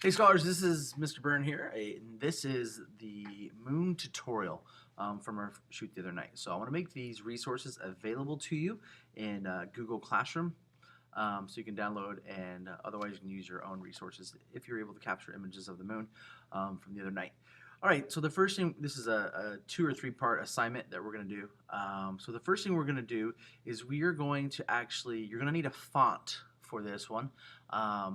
Hey scholars, this is Mr. Byrne here. And this is the moon tutorial from our shoot the other night. So I want to make these resources available to you in Google Classroom, so you can download, and otherwise you can use your own resources if you're able to capture images of the moon from the other night. All right, so the first thing, this is a 2 or 3 part assignment that we're going to do. So the first thing we're going to do is we are going to you're going to need a font for this one.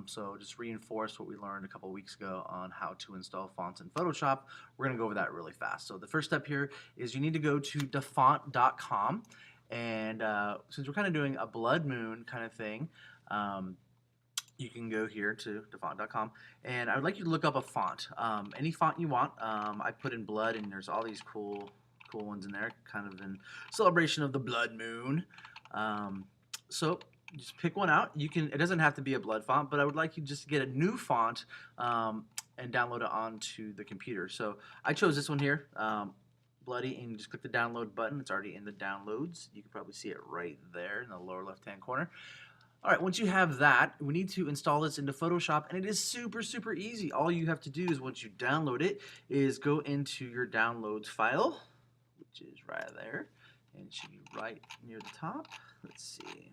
So just reinforce what we learned a couple weeks ago on how to install fonts in Photoshop. We're going to go over that really fast. So the first step here is you need to go to dafont.com, and since we're kind of doing a blood moon kind of thing, you can go here to dafont.com, and I would like you to look up a font, any font you want. I put in blood, and there's all these cool ones in there, kind of in celebration of the blood moon. So just pick one out. It doesn't have to be a blood font, but I would like you just to get a new font and download it onto the computer. So I chose this one here, bloody, and you just click the download button. It's already in the downloads. You can probably see it right there in the lower left hand corner. All right, once you have that, we need to install this into Photoshop, and it is super easy. All you have to do is, once you download it, is go into your downloads file, which is right there, and it should be right near the top. Let's see.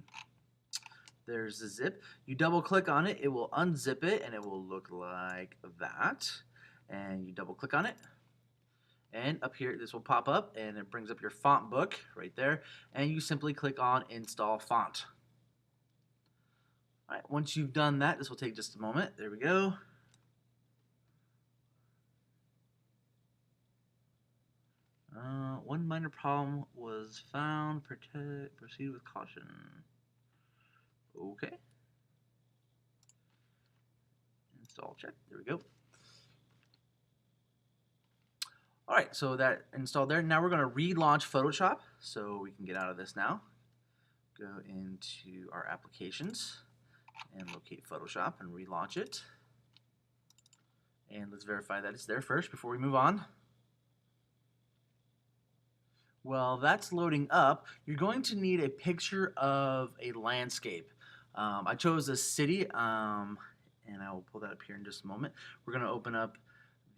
There's the zip. You double click on it, it will unzip it, and it will look like that. And you double click on it, and up here this will pop up, and it brings up your font book right there, and you simply click on Install Font. All right, once you've done that, this will take just a moment. There we go. One minor problem was found. Proceed with caution. Okay. Install check. There we go. All right, so that installed there. Now we're going to relaunch Photoshop, so we can get out of this now. Go into our applications and locate Photoshop and relaunch it. And let's verify that it's there first before we move on. Well, that's loading up. You're going to need a picture of a landscape. I chose a city, and I will pull that up here in just a moment. We're going to open up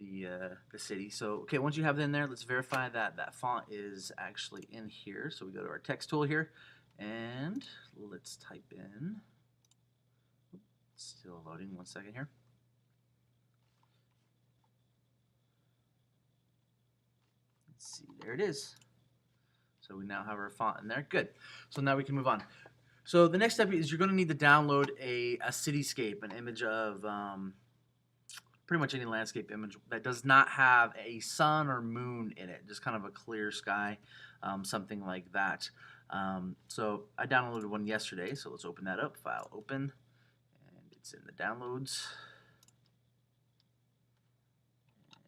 the city. So, okay, once you have it in there, let's verify that that font is actually in here. So we go to our text tool here, and let's type in. Still loading, 1 second here. Let's see, there it is. So we now have our font in there. Good. So now we can move on. So the next step is you're going to need to download a cityscape, an image of pretty much any landscape image that does not have a sun or moon in it, just kind of a clear sky, something like that. So I downloaded one yesterday, so let's open that up. File open. It's in the downloads.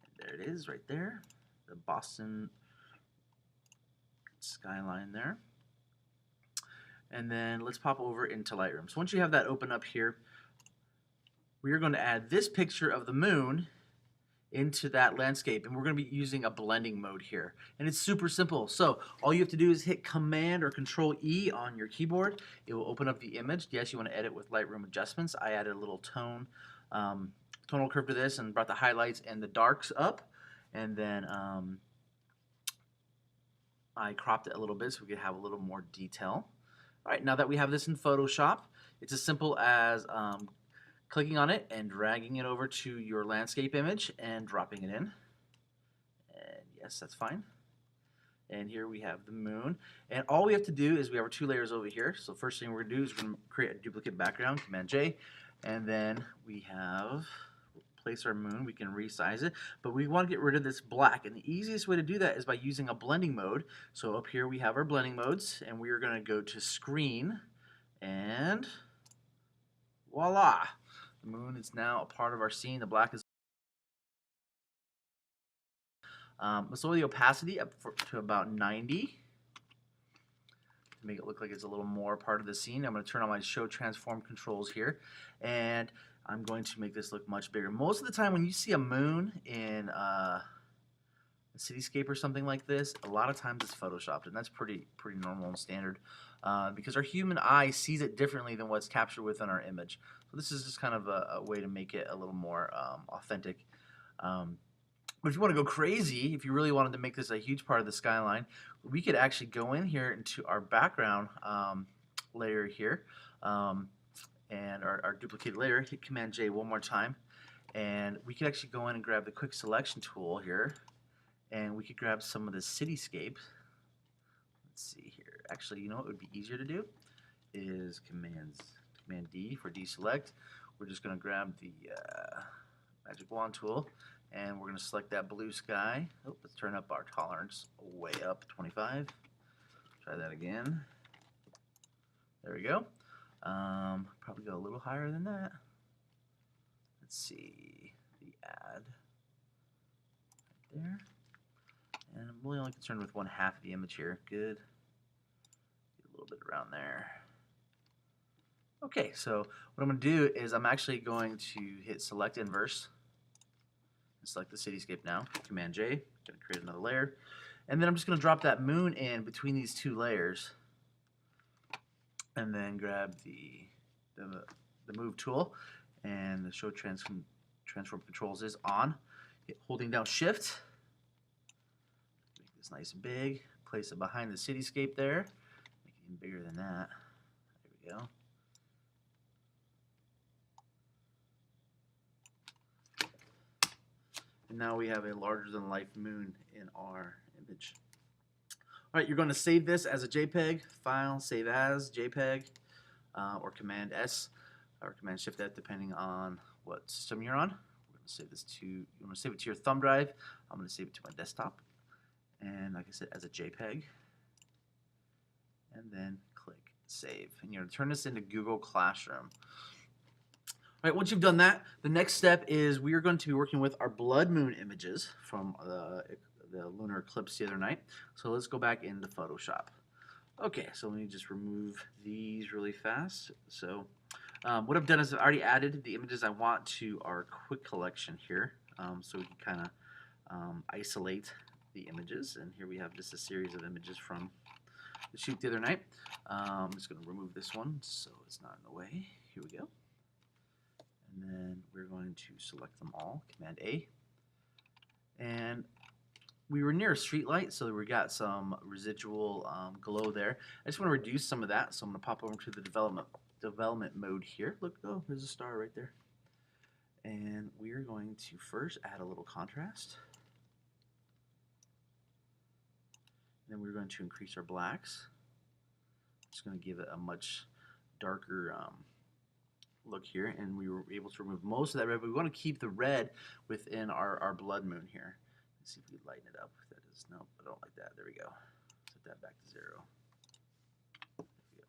And there it is right there. The Boston skyline there. And then let's pop over into Lightroom. So once you have that open up here, we are going to add this picture of the moon into that landscape, and we're going to be using a blending mode here, and it's super simple. So all you have to do is hit Command or Control E on your keyboard. It will open up the image. Yes, you want to edit with Lightroom adjustments. I added a little tonal curve to this and brought the highlights and the darks up, and then I cropped it a little bit so we could have a little more detail. All right, now that we have this in Photoshop, it's as simple as clicking on it and dragging it over to your landscape image and dropping it in. And yes, that's fine. And here we have the moon. And all we have to do is we have our 2 layers over here. So first thing we're going to do is we're going to create a duplicate background, Command J. And then we have place our moon. We can resize it. But we want to get rid of this black. And the easiest way to do that is by using a blending mode. So up here we have our blending modes. And we are going to go to Screen. And voila! The moon is now a part of our scene. The black is. Let's lower the opacity up to about 90 to make it look like it's a little more part of the scene. I'm going to turn on my Show Transform controls here, and I'm going to make this look much bigger. Most of the time when you see a moon in a cityscape or something like this, a lot of times it's photoshopped, and that's pretty normal and standard because our human eye sees it differently than what's captured within our image. So this is just kind of a way to make it a little more authentic. But if you want to go crazy, if you really wanted to make this a huge part of the skyline, we could actually go in here into our background layer here and our duplicated layer, hit Command J one more time, and we could actually go in and grab the quick selection tool here, and we could grab some of the cityscape. Let's see here. Actually, you know what would be easier to do is Command D for deselect. We're just going to grab the magic wand tool, and we're going to select that blue sky. Oh, let's turn up our tolerance way up, 25. Try that again. There we go. Probably go a little higher than that. Let's see the add right there. And I'm really only concerned with 1/2 of the image here. Good. Get a little bit around there. Okay, so what I'm going to do is I'm actually going to hit select inverse and select the cityscape now. Command J, going to create another layer. And then I'm just going to drop that moon in between these two layers. And then grab the move tool, and the show transform controls is on. Holding down shift, make this nice and big, place it behind the cityscape there, make it even bigger than that. There we go. And now we have a larger than life moon in our image. All right, you're going to save this as a JPEG file, save as JPEG, or Command S, or Command Shift F, depending on what system you're on. We're going to save this to, you want to save it to your thumb drive. I'm going to save it to my desktop, and like I said, as a JPEG, and then click Save. And you're going to turn this into Google Classroom. All right, once you've done that, the next step is we are going to be working with our blood moon images from the lunar eclipse the other night. So let's go back into Photoshop. Okay, so let me just remove these really fast. So what I've done is I've already added the images I want to our quick collection here, so we can kind of isolate the images. And here we have just a series of images from the shoot the other night. I'm just going to remove this one so it's not in the way. Here we go. And then we're going to select them all, Command A. And we were near a street light, so we got some residual glow there. I just want to reduce some of that, so I'm going to pop over to the development mode here. Look, oh, there's a star right there. And we're going to first add a little contrast. Then we're going to increase our blacks. Just going to give it a much darker look here, and we were able to remove most of that red, but we want to keep the red within our blood moon here. Let's see if we lighten it up. That is, no, I don't like that. There we go. Set that back to 0. There we go.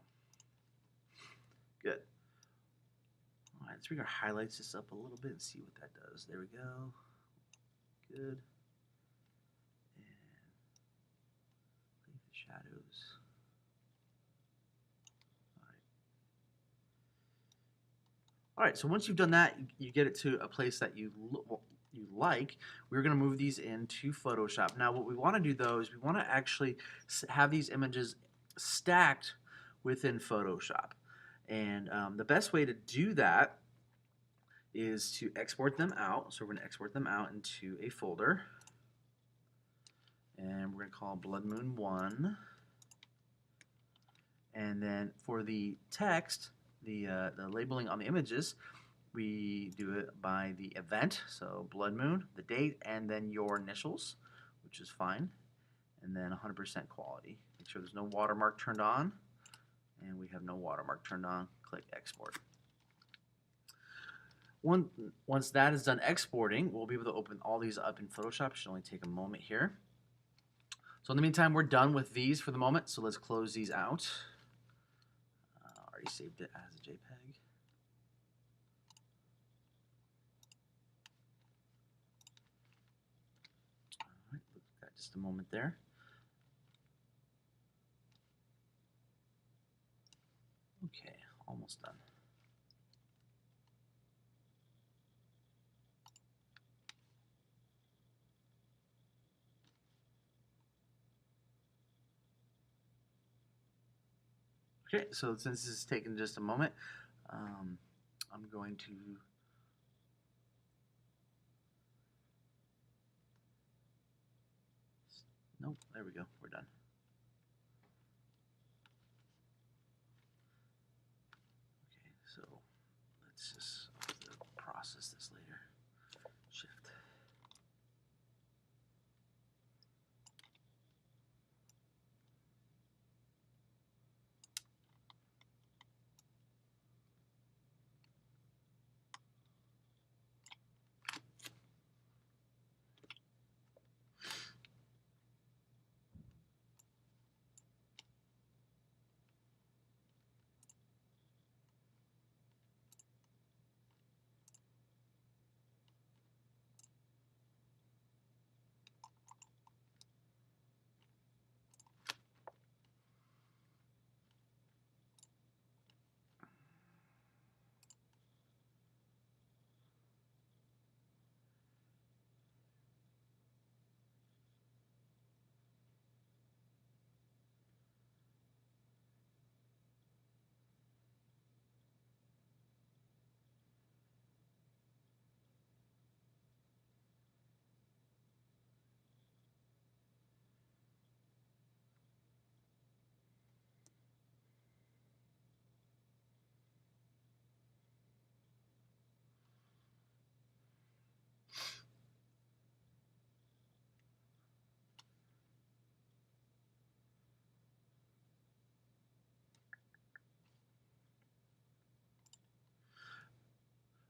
Good. All right, let's bring our highlights just up a little bit and see what that does. There we go. Good. And leave the shadows. All right, so once you've done that, you get it to a place that you like. We're going to move these into Photoshop. Now, what we want to do, though, is we want to actually have these images stacked within Photoshop. And the best way to do that is to export them out. So we're going to export them out into a folder. And we're going to call Blood Moon 1. And then for the text, the labeling on the images, we do it by the event, so blood moon, the date, and then your initials, which is fine, and then 100% quality. Make sure there's no watermark turned on, and we have no watermark turned on. Click export. Once that is done exporting, we'll be able to open all these up in Photoshop. It should only take a moment here. So in the meantime, we're done with these for the moment, so let's close these out. Already saved it as a JPEG. All right, got just a moment there. Okay, almost done. Okay, so since this is taking just a moment, I'm going to nope, there we go, we're done. Okay, so let's just process this later. Shift.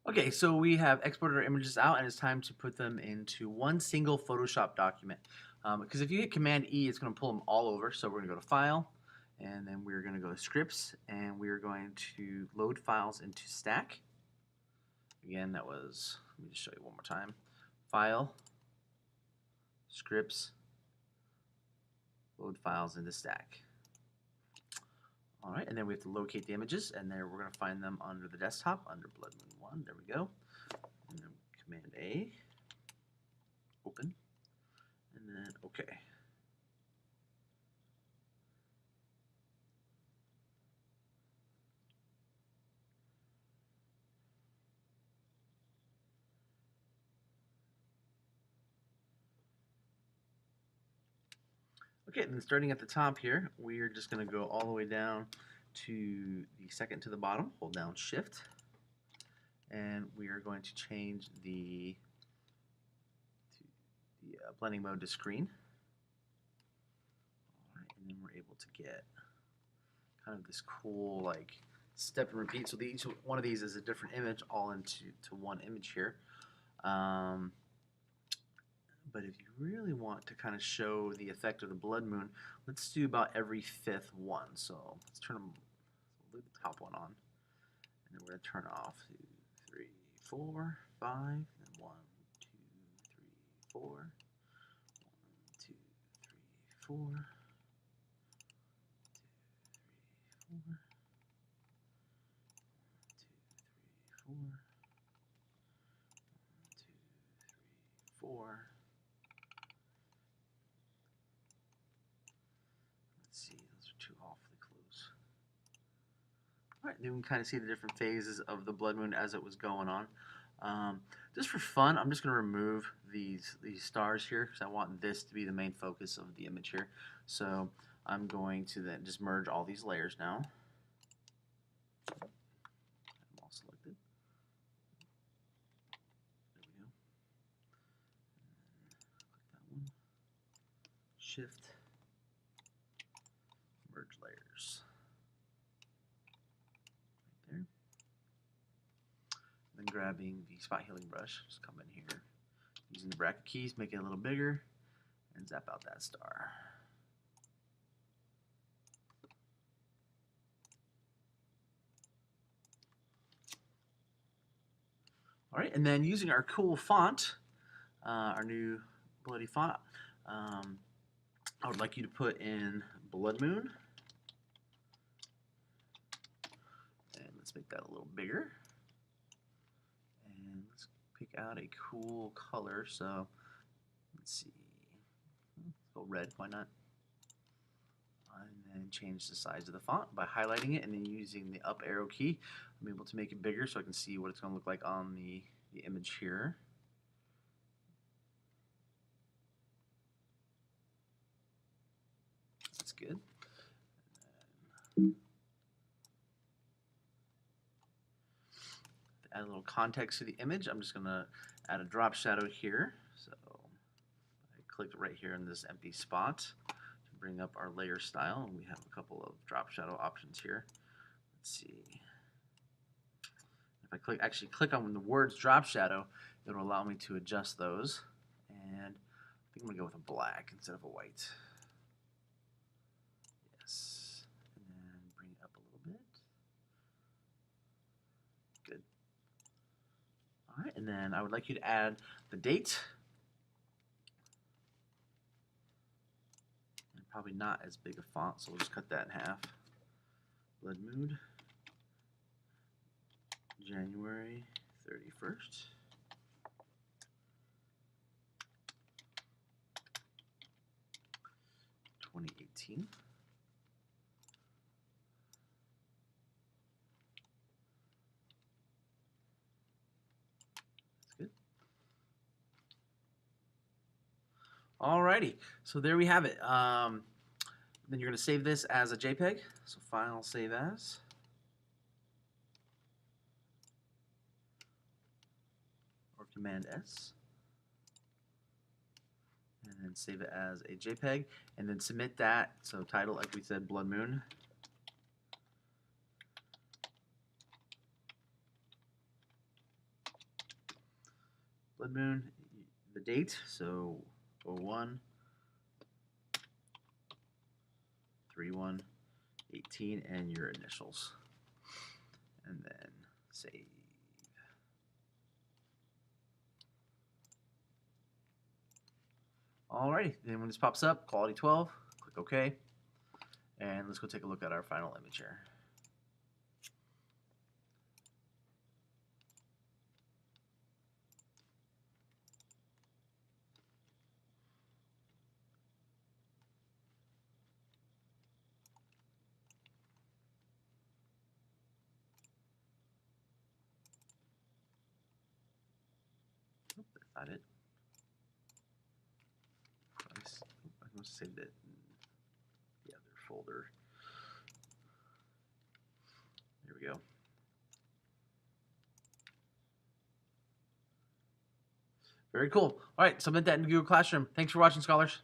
Okay, so we have exported our images out, and it's time to put them into one single Photoshop document. Because if you hit Command E, it's going to pull them all over. So we're going to go to File, and then we're going to go to Scripts, and we're going to load files into Stack. Again, that was, let me just show you one more time. File, Scripts, load files into Stack. All right, and then we have to locate the images, and there we're going to find them under the desktop, under Blood Moon 1. There we go. And then Command A, open, and then OK. Okay, then starting at the top here, we're just going to go all the way down to the second to the bottom, hold down Shift, and we are going to change the blending mode to screen. All right, and then we're able to get kind of this cool like step and repeat. So each one of these is a different image all into one image here. But if you really want to kind of show the effect of the blood moon, let's do about every fifth one. So let's turn them, leave the top one on, and then we're going to turn off 2, 3, 4, 5, and 1, 2, 3, 4, 1, 2, 3, 4, 1, 2, 3, 4, 1, 2, 3, 4, 1, 2, 3, 4. Let's see, those are too awfully close. All right, then we can kind of see the different phases of the blood moon as it was going on. Just for fun, I'm just going to remove these stars here because I want this to be the main focus of the image here. So I'm going to then just merge all these layers now. I'm all selected. There we go. Click that one. Shift. Merge layers. Right there. Then grabbing the spot healing brush, just come in here, using the bracket keys, make it a little bigger, and zap out that star. All right, and then using our cool font, our new bloody font, I would like you to put in Blood Moon. And let's make that a little bigger. And let's pick out a cool color. So let's see. Let's go red, why not? And then change the size of the font by highlighting it and then using the up arrow key. I'm able to make it bigger so I can see what it's going to look like on the image here. That's good. To add a little context to the image, I'm just going to add a drop shadow here. So I clicked right here in this empty spot to bring up our layer style, and we have a couple of drop shadow options here. Let's see. If I actually click on the words drop shadow, it'll allow me to adjust those. And I think I'm going to go with a black instead of a white. Yes. And then bring it up a little bit. Good. All right, and then I would like you to add the date. And probably not as big a font, so we'll just cut that in half. Blood mood. January 31st. 2018. That's good. Alrighty, so there we have it. Then you're going to save this as a JPEG. So File, Save As. Or Command S. And then save it as a JPEG. And then submit that. So title, like we said, Blood Moon. Blood Moon, the date, so 01/31/18, and your initials. And then save. Alrighty, then when this pops up, quality 12, click OK. And let's go take a look at our final image here. Oh, that's not it. I must have saved it in the other folder. There we go. Very cool. All right, submit that in Google Classroom. Thanks for watching, scholars.